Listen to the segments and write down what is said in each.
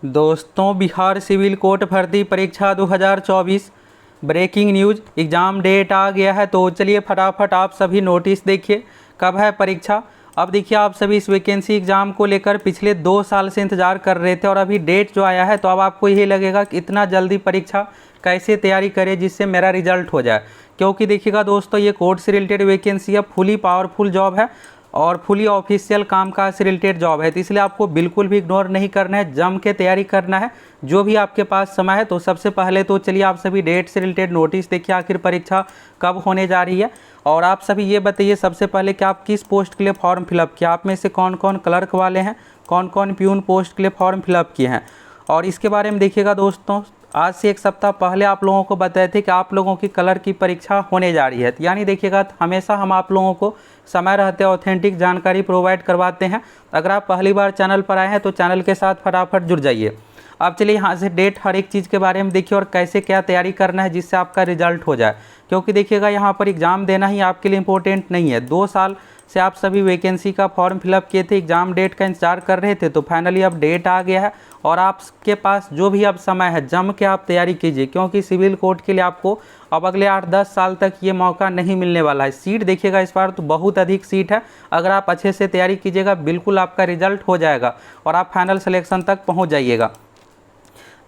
दोस्तों, Bihar civil court भर्ती परीक्षा 2024 ब्रेकिंग न्यूज़ एग्ज़ाम डेट आ गया है। तो चलिए फटाफट आप सभी नोटिस देखिए कब है परीक्षा। अब देखिए, आप सभी इस वैकेंसी एग्ज़ाम को लेकर पिछले 2 साल से इंतज़ार कर रहे थे और अभी डेट जो आया है तो अब आपको यही लगेगा कि इतना जल्दी परीक्षा कैसे तैयारी करें जिससे मेरा रिजल्ट हो जाए। क्योंकि देखिएगा दोस्तों, ये कोर्ट से रिलेटेड वैकेंसी है, फुली पावरफुल जॉब है और फुली ऑफिशियल कामकाज से रिलेटेड जॉब है। तो इसलिए आपको बिल्कुल भी इग्नोर नहीं करना है, जम के तैयारी करना है जो भी आपके पास समय है। तो सबसे पहले तो चलिए आप सभी डेट से रिलेटेड नोटिस देखिए, आखिर परीक्षा कब होने जा रही है। और आप सभी ये बताइए सबसे पहले कि आप किस पोस्ट के लिए फॉर्म फिलअप किया, आप में से कौन कौन क्लर्क वाले हैं, कौन कौन प्यून पोस्ट के लिए फॉर्म फिलअप किए हैं। और इसके बारे में देखिएगा दोस्तों, आज से 1 सप्ताह पहले आप लोगों को बताए थे कि आप लोगों की कलर की परीक्षा होने जा रही है। यानी देखिएगा, हमेशा हम आप लोगों को समय रहते ऑथेंटिक जानकारी प्रोवाइड करवाते हैं। अगर आप पहली बार चैनल पर आए हैं तो चैनल के साथ फटाफट जुड़ जाइए। अब चलिए यहाँ से डेट हर एक चीज़ के बारे में देखिए और कैसे क्या तैयारी करना है जिससे आपका रिजल्ट हो जाए। क्योंकि देखिएगा, यहाँ पर एग्ज़ाम देना ही आपके लिए इम्पोर्टेंट नहीं है। 2 साल से आप सभी वैकेंसी का फॉर्म फिलअप किए थे, एग्ज़ाम डेट का इंतजार कर रहे थे, तो फाइनली अब डेट आ गया है और आपके पास जो भी अब समय है जम के आप तैयारी कीजिए। क्योंकि सिविल कोर्ट के लिए आपको अब अगले 8-10 साल तक ये मौका नहीं मिलने वाला है। सीट देखिएगा इस बार तो बहुत अधिक सीट है। अगर आप अच्छे से तैयारी कीजिएगा बिल्कुल आपका रिजल्ट हो जाएगा और आप फाइनल सिलेक्शन तक पहुँच जाइएगा।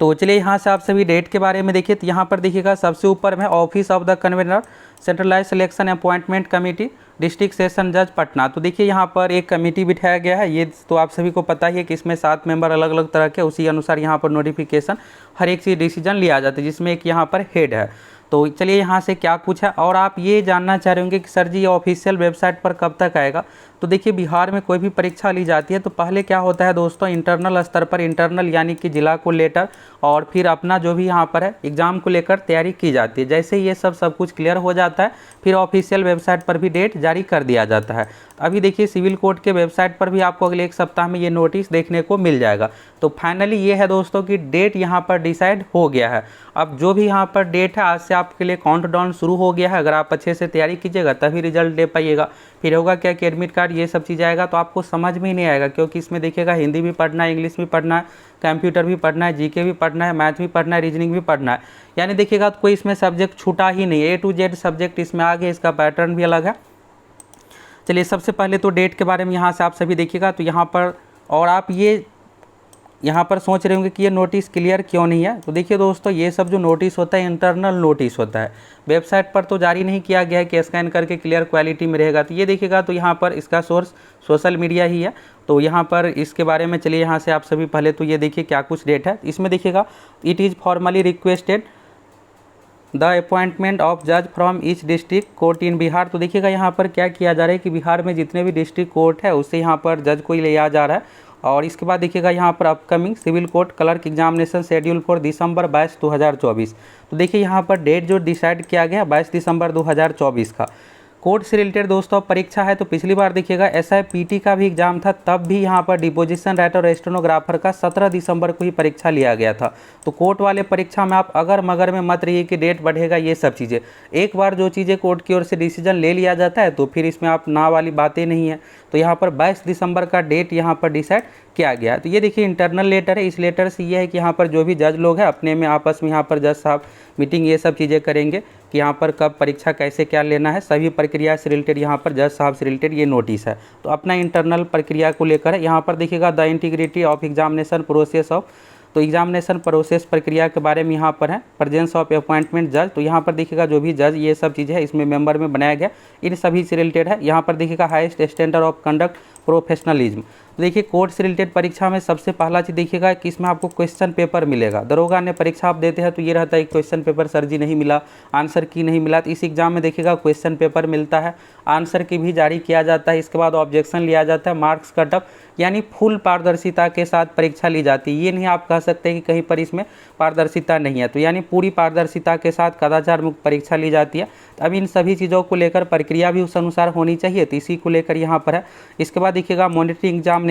तो चलिए यहाँ से आप सभी डेट के बारे में देखिए। तो यहाँ पर देखिएगा सबसे ऊपर में office of the convener centralize selection appointment committee district session जज पटना। तो देखिए यहाँ पर एक कमेटी बिठाया गया है। ये तो आप सभी को पता ही है कि इसमें 7 मेंबर अलग अलग तरह के, उसी अनुसार यहाँ पर नोटिफिकेशन हर एक चीज़ डिसीजन लिया जाता है, जिसमें एक यहाँ पर हेड है। तो चलिए यहाँ से क्या कुछ है। और आप ये जानना चाह रहे होंगे कि सर जी ये ऑफिशियल वेबसाइट पर कब तक आएगा। तो देखिए, बिहार में कोई भी परीक्षा ली जाती है तो पहले क्या होता है दोस्तों, इंटरनल स्तर पर, इंटरनल यानी कि जिला को लेटर और फिर अपना जो भी यहाँ पर है एग्ज़ाम को लेकर तैयारी की जाती है। जैसे ये सब कुछ क्लियर हो जाता है फिर ऑफिशियल वेबसाइट पर भी डेट जारी कर दिया जाता है। अभी देखिए, सिविल कोर्ट के वेबसाइट पर भी आपको अगले 1 सप्ताह में ये नोटिस देखने को मिल जाएगा। तो फाइनली ये है दोस्तों कि डेट यहाँ पर डिसाइड हो गया है। अब जो भी यहाँ पर डेट है, आज से आपके लिए काउंटडाउन शुरू हो गया है। अगर आप अच्छे से तैयारी कीजिएगा तभी रिजल्ट दे पाइएगा। फिर होगा क्या कि एडमिट कार्ड ये सब चीज़ आएगा तो आपको समझ में ही नहीं आएगा। क्योंकि इसमें देखिएगा हिंदी भी पढ़ना है, इंग्लिश भी पढ़ना है, कंप्यूटर भी पढ़ना है, जीके भी पढ़ना है, मैथ भी पढ़ना है, रीजनिंग भी पढ़ना है। यानी देखिएगा कोई इसमें सब्जेक्ट छूटा ही नहीं है, A to Z सब्जेक्ट इसमें आ गया। इसका पैटर्न भी अलग है। चलिए सबसे पहले तो डेट के बारे में यहाँ से आप सभी देखिएगा। तो यहाँ पर, और आप ये यहाँ पर सोच रहे होंगे कि ये नोटिस क्लियर क्यों नहीं है। तो देखिए दोस्तों, ये सब जो नोटिस होता है इंटरनल नोटिस होता है, वेबसाइट पर तो जारी नहीं किया गया है कि स्कैन करके क्लियर क्वालिटी में रहेगा। तो ये देखिएगा, तो यहाँ पर इसका सोर्स सोशल मीडिया ही है। तो यहाँ पर इसके बारे में चलिए यहाँ से आप सभी पहले तो ये देखिए क्या कुछ डेट है। इसमें देखिएगा, it is formally requested the appointment of जज फ्रॉम ईच डिस्ट्रिक्ट कोर्ट इन बिहार। तो देखिएगा यहाँ पर क्या किया जा रहा है कि बिहार में जितने भी डिस्ट्रिक्ट कोर्ट है उससे यहाँ पर जज को लिया जा रहा है। और इसके बाद देखिएगा यहाँ पर upcoming civil court clerk examination schedule for December 22, 2024। तो देखिए यहाँ पर डेट जो डिसाइड किया गया 22 दिसंबर 2024 का। कोर्ट से रिलेटेड दोस्तों परीक्षा है। तो पिछली बार देखिएगा SIPT का भी एग्जाम था, तब भी यहाँ पर डिपोजिशन राइटर और स्टेनोग्राफर का 17 दिसंबर को ही परीक्षा लिया गया था। तो कोर्ट वाले परीक्षा में आप अगर मगर में मत रहिए कि डेट बढ़ेगा, ये सब चीज़ें एक बार जो चीज़ें कोर्ट की ओर से डिसीजन ले लिया जाता है तो फिर इसमें आप ना वाली बातें नहीं है। तो यहाँ पर 22 दिसंबर का डेट यहाँ पर डिसाइड किया गया। तो ये देखिए इंटरनल लेटर है। इस लेटर से ये है कि यहाँ पर जो भी जज लोग हैं अपने में आपस में यहाँ पर जज साहब मीटिंग ये सब चीज़ें करेंगे कि यहाँ पर कब परीक्षा कैसे क्या लेना है, सभी प्रक्रिया से रिलेटेड यहाँ पर जज साहब से रिलेटेड ये नोटिस है। तो अपना इंटरनल प्रक्रिया को लेकर है। यहाँ पर देखिएगा the integrity of examination process of, तो एग्जामिनेशन प्रोसेस प्रक्रिया के बारे में यहाँ पर है। प्रेजेंस ऑफ अपॉइंटमेंट जज, तो यहाँ पर देखिएगा जो भी जज ये सब चीज़ें है इसमें मेंबर में बनाया गया, इन सभी से रिलेटेड है। यहाँ पर देखिएगा highest standard of conduct professionalism. तो देखिए कोर्ट से रिलेटेड परीक्षा में सबसे पहला चीज़ देखिएगा कि इसमें आपको क्वेश्चन पेपर मिलेगा। दरोगा ने परीक्षा आप देते हैं तो ये रहता है क्वेश्चन पेपर सर जी नहीं मिला, आंसर की नहीं मिला। तो इस एग्जाम में देखिएगा क्वेश्चन पेपर मिलता है, आंसर की भी जारी किया जाता है। इसके बाद ऑब्जेक्शन लिया जाता है, मार्क्स कटअप, यानी फुल पारदर्शिता के साथ परीक्षा ली जाती है। ये नहीं आप कह सकते कि कहीं पर इसमें पारदर्शिता नहीं है। तो यानी पूरी पारदर्शिता के साथ कदाचार मुक्त परीक्षा ली जाती है। तो अब इन सभी चीज़ों को लेकर प्रक्रिया भी उस अनुसार होनी चाहिए, तो इसी को लेकर यहाँ पर है। इसके बाद देखिएगा मॉनिटरिंग एग्जामिनेशन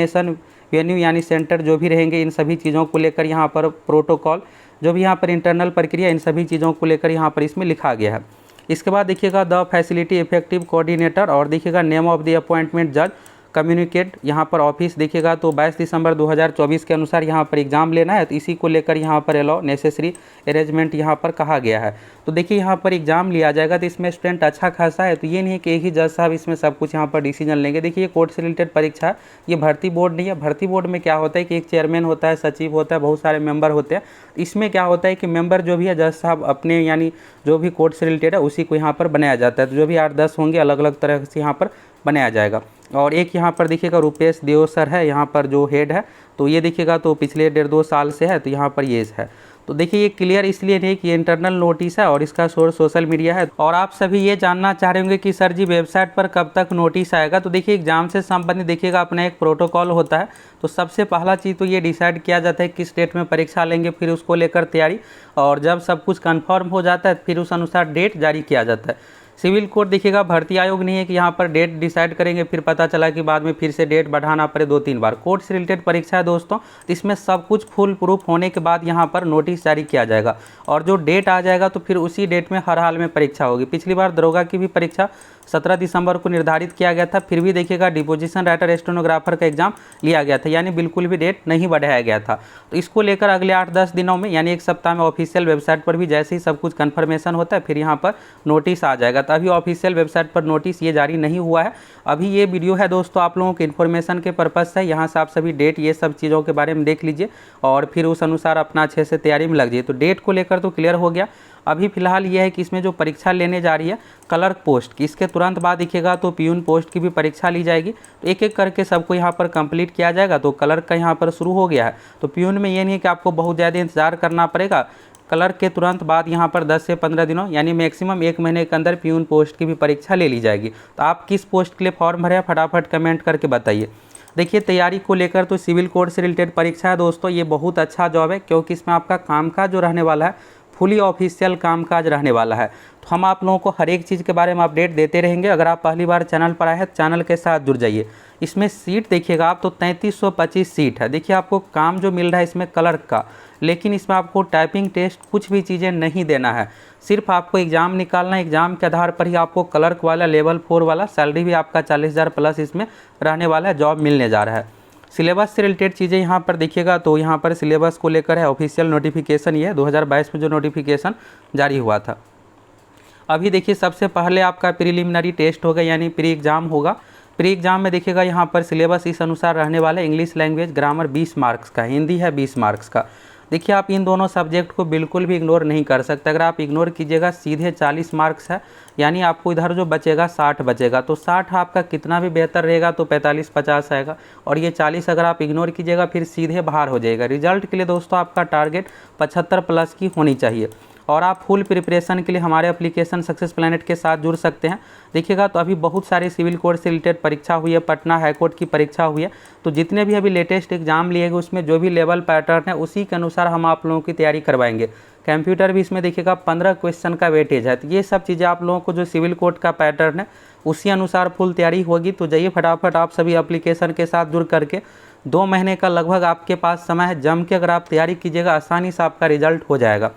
वेन्यू यानी सेंटर जो भी रहेंगे, इन सभी चीज़ों को लेकर यहाँ पर प्रोटोकॉल, जो भी यहाँ पर इंटरनल प्रक्रिया, इन सभी चीज़ों को लेकर यहाँ पर इसमें लिखा गया है। इसके बाद देखिएगा द फैसिलिटी इफेक्टिव कोऑर्डिनेटर, और देखिएगा नेम ऑफ द अपॉइंटमेंट जज कम्युनिकेट यहाँ पर ऑफिस देखिएगा तो 22 दिसंबर 2024 के अनुसार यहाँ पर एग्ज़ाम लेना है, तो इसी को लेकर यहाँ पर अलाउ नेसेसरी अरेंजमेंट यहाँ पर कहा गया है। तो देखिए यहाँ पर एग्ज़ाम लिया जाएगा, तो इसमें स्टूडेंट अच्छा खासा है, तो ये नहीं है कि एक ही जज साहब इसमें सब कुछ यहाँ पर डिसीजन लेंगे। देखिए ये कोर्ट से रिलेटेड परीक्षा है, ये भर्ती बोर्ड नहीं है। भर्ती बोर्ड में क्या होता है कि एक चेयरमैन होता है, सचिव होता है, बहुत सारे मेंबर होते हैं। इसमें क्या होता है कि मेंबर जो भी है जज साहब अपने यानी जो भी कोर्ट से रिलेटेड है उसी को यहाँ पर बनाया जाता है। तो जो भी 8-10 होंगे अलग अलग तरह से यहाँ पर बनाया जाएगा। और एक यहाँ पर देखिएगा रुपेश देव सर है यहाँ पर जो हेड है, तो ये देखिएगा तो पिछले 1.5-2 साल से है, तो यहाँ पर ये है। तो देखिए ये क्लियर इसलिए नहीं कि ये इंटरनल नोटिस है और इसका सोर्स सोशल मीडिया है। और आप सभी ये जानना चाह रहे होंगे कि सर जी वेबसाइट पर कब तक नोटिस आएगा। तो देखिए एग्जाम से संबंधित देखिएगा अपना एक प्रोटोकॉल होता है। तो सबसे पहला चीज़ तो ये डिसाइड किया जाता है किस डेट में परीक्षा लेंगे, फिर उसको लेकर तैयारी, और जब सब कुछ कन्फर्म हो जाता है फिर उस अनुसार डेट जारी किया जाता है। सिविल कोड देखिएगा भर्ती आयोग नहीं है कि यहाँ पर डेट डिसाइड करेंगे फिर पता चला कि बाद में फिर से डेट बढ़ाना पड़े 2-3 बार। कोर्ट से रिलेटेड परीक्षा है दोस्तों, तो इसमें सब कुछ फुल प्रूफ होने के बाद यहाँ पर नोटिस जारी किया जाएगा और जो डेट आ जाएगा तो फिर उसी डेट में हर हाल में परीक्षा होगी। पिछली बार दरोगा की भी परीक्षा 17 दिसंबर को निर्धारित किया गया था, फिर भी देखिएगा डिपोजिशन राइटर स्टेनोग्राफर का एग्जाम लिया गया था, यानी बिल्कुल भी डेट नहीं बढ़ाया गया था। तो इसको लेकर अगले 8-10 दिनों में यानी एक सप्ताह में ऑफिशियल वेबसाइट पर भी जैसे ही सब कुछ कन्फर्मेशन होता है फिर यहाँ पर नोटिस आ जाएगा। तो अभी ऑफिशियल वेबसाइट पर नोटिस ये जारी नहीं हुआ है। अभी ये वीडियो है दोस्तों आप लोगों के इन्फॉर्मेशन के पर्पज़ से, यहाँ से आप सभी डेट ये सब चीज़ों के बारे में देख लीजिए और फिर उस अनुसार अपना अच्छे से तैयारी में लग जाइए। तो डेट को लेकर तो क्लियर हो गया। अभी फिलहाल ये है कि इसमें जो परीक्षा लेने जा रही है क्लर्क पोस्ट की, इसके तुरंत बाद दिखेगा तो प्यून पोस्ट की भी परीक्षा ली जाएगी। तो एक एक करके सबको यहाँ पर कंप्लीट किया जाएगा। तो क्लर्क का यहाँ पर शुरू हो गया है, तो प्यून में ये नहीं है कि आपको बहुत ज़्यादा इंतजार करना पड़ेगा। क्लर्क के तुरंत बाद यहाँ पर 10 से 15 दिनों यानी मैक्सिमम 1 महीने के अंदर प्यून पोस्ट की भी परीक्षा ले ली जाएगी। तो आप किस पोस्ट के लिए फॉर्म भरे फटाफट कमेंट करके बताइए। देखिए तैयारी को लेकर तो सिविल कोड से रिलेटेड परीक्षा है दोस्तों, ये बहुत अच्छा जॉब है क्योंकि इसमें आपका कामकाज जो रहने वाला है फुली ऑफिशियल कामकाज रहने वाला है। तो हम आप लोगों को हर एक चीज़ के बारे में अपडेट देते रहेंगे। अगर आप पहली बार चैनल पर आए हैं चैनल के साथ जुड़ जाइए। इसमें सीट देखिएगा आप तो 3325 सीट है। देखिए आपको काम जो मिल रहा है इसमें क्लर्क का, लेकिन इसमें आपको टाइपिंग टेस्ट कुछ भी चीज़ें नहीं देना है, सिर्फ आपको एग्ज़ाम निकालना है। एग्ज़ाम के आधार पर ही आपको क्लर्क वाला लेवल 4 वाला सैलरी भी आपका 40,000 प्लस इसमें रहने वाला है, जॉब मिलने जा रहा है। सिलेबस से रिलेटेड चीज़ें यहाँ पर देखिएगा तो यहाँ पर सिलेबस को लेकर है ऑफिशियल नोटिफिकेशन, ये 2022 में जो नोटिफिकेशन जारी हुआ था। अभी देखिए सबसे पहले आपका प्रीलिमिनरी टेस्ट होगा यानी प्री एग्ज़ाम होगा। प्री एग्ज़ाम में देखिएगा यहाँ पर सिलेबस इस अनुसार रहने वाला है। इंग्लिश लैंग्वेज ग्रामर 20 मार्क्स का, हिंदी है 20 मार्क्स का। देखिए आप इन दोनों सब्जेक्ट को बिल्कुल भी इग्नोर नहीं कर सकते। अगर आप इग्नोर कीजिएगा सीधे 40 मार्क्स है, यानी आपको इधर जो बचेगा 60 बचेगा। तो 60 आपका कितना भी बेहतर रहेगा तो 45-50 आएगा, और ये 40 अगर आप इग्नोर कीजिएगा फिर सीधे बाहर हो जाएगा। रिजल्ट के लिए दोस्तों आपका टारगेट 75 प्लस की होनी चाहिए। और आप फुल प्रिपरेशन के लिए हमारे एप्लीकेशन सक्सेस प्लैनेट के साथ जुड़ सकते हैं। देखिएगा तो अभी बहुत सारे सिविल कोड से रिलेटेड परीक्षा हुई है, पटना हाईकोर्ट की परीक्षा हुई है। तो जितने भी अभी लेटेस्ट एग्जाम लिए गए उसमें जो भी लेवल पैटर्न है उसी के अनुसार हम आप लोगों की तैयारी करवाएंगे। कंप्यूटर भी इसमें देखिएगा 15 क्वेश्चन का वेटेज है। तो ये सब चीज़ें आप लोगों को जो सिविल कोड का पैटर्न है उसी अनुसार फुल तैयारी होगी। तो जाइए फटाफट आप सभी एप्लीकेशन के साथ जुड़ करके 2 महीने का लगभग आपके पास समय है, जम के अगर आप तैयारी कीजिएगा आसानी से आपका रिजल्ट हो जाएगा।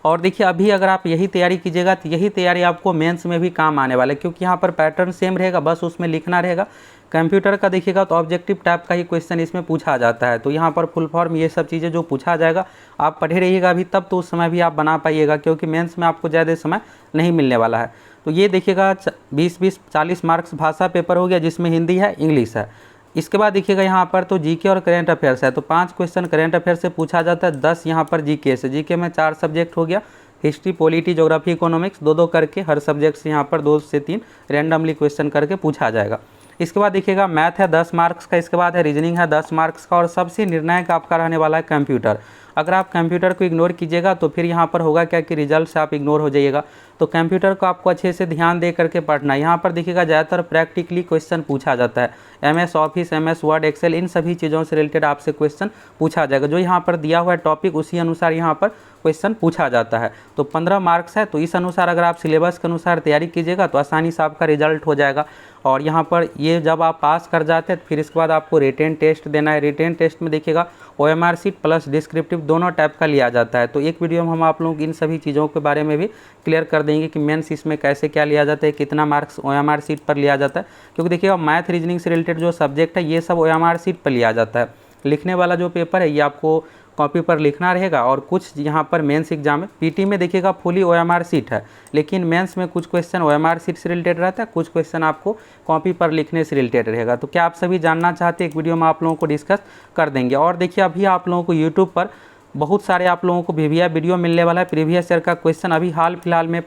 और देखिए अभी अगर आप यही तैयारी कीजिएगा तो यही तैयारी आपको मेंस में भी काम आने वाला है, क्योंकि यहाँ पर पैटर्न सेम रहेगा, बस उसमें लिखना रहेगा। कंप्यूटर का देखिएगा तो ऑब्जेक्टिव टाइप का ही क्वेश्चन इसमें पूछा जाता है। तो यहाँ पर फुल फॉर्म ये सब चीज़ें जो पूछा जाएगा आप पढ़े रहिएगा अभी, तब तो उस समय भी आप बना पाइएगा, क्योंकि मेंस में आपको ज़्यादा समय नहीं मिलने वाला है। तो ये देखिएगा 20-40 मार्क्स भाषा पेपर हो गया, जिसमें हिंदी है इंग्लिश है। इसके बाद देखिएगा यहाँ पर तो जीके और करेंट अफेयर्स है। तो 5 क्वेश्चन करेंट अफेयर से पूछा जाता है, 10 यहाँ पर जीके से। जीके में 4 सब्जेक्ट हो गया, हिस्ट्री, पॉलिटी, ज्योग्राफी, इकोनॉमिक्स, 2-2 करके हर सब्जेक्ट से यहाँ पर 2 से 3 रैंडमली क्वेश्चन करके पूछा जाएगा। इसके बाद देखिएगा मैथ है 10 मार्क्स का, इसके बाद है रीजनिंग है 10 मार्क्स का, और सबसे निर्णायक आपका रहने वाला है कंप्यूटर। अगर आप कंप्यूटर को इग्नोर कीजिएगा तो फिर यहाँ पर होगा क्या कि रिजल्ट से आप इग्नोर हो जाइएगा। तो कंप्यूटर को आपको अच्छे से ध्यान दे करके पढ़ना है। यहाँ पर देखिएगा ज़्यादातर प्रैक्टिकली क्वेश्चन पूछा जाता है। MS office, MS word, excel, इन सभी चीज़ों से रिलेटेड आपसे क्वेश्चन पूछा जाएगा। जो यहाँ पर दिया हुआ है टॉपिक उसी अनुसार यहाँ पर क्वेश्चन पूछा जाता है। तो 15 मार्क्स है, तो इस अनुसार अगर आप सिलेबस के अनुसार तैयारी कीजिएगा तो आसानी से आपका रिजल्ट हो जाएगा। और यहाँ पर ये जब आप पास कर जाते हैं फिर इसके बाद आपको रिटेन टेस्ट देना है। रिटेन टेस्ट में देखिएगा OMR शीट प्लस डिस्क्रिप्टिव दोनों टाइप का लिया जाता है। तो एक वीडियो में हम आप लोगों को इन सभी चीज़ों के बारे में भी क्लियर कर देंगे कि मेंस इसमें कैसे क्या लिया जाता है, कितना मार्क्स OMR शीट पर लिया जाता है। क्योंकि देखिएगा मैथ रीजनिंग से रिलेटेड जो सब्जेक्ट है ये सब OMR शीट पर लिया जाता है। लिखने वाला जो पेपर है ये आपको कॉपी पर लिखना रहेगा और कुछ यहाँ पर मेंस एग्जाम है। पीटी में देखिएगा फुली OMR शीट है, लेकिन मेंस में कुछ क्वेश्चन OMR शीट से रिलेटेड रहता है, कुछ क्वेश्चन आपको कॉपी पर लिखने से रिलेटेड रहेगा। तो क्या आप सभी जानना चाहते हैं, एक वीडियो में आप लोगों को डिस्कस कर देंगे। और देखिए अभी आप लोगों को यूट्यूब पर बहुत सारे आप लोगों को वीडियो मिलने वाला है। प्रीवियस ईयर का क्वेश्चन अभी हाल फिलहाल में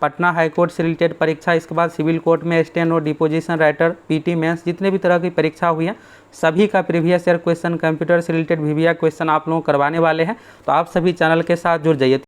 पटना हाईकोर्ट से रिलेटेड परीक्षा, इसके बाद सिविल कोर्ट में steno, deposition writer, PT mains जितने भी तरह की परीक्षा हुई हैं सभी का प्रीवियस ईयर क्वेश्चन कंप्यूटर से रिलेटेड VVI क्वेश्चन आप लोगों को करवाने वाले हैं। तो आप सभी चैनल के साथ जुड़ जाइए।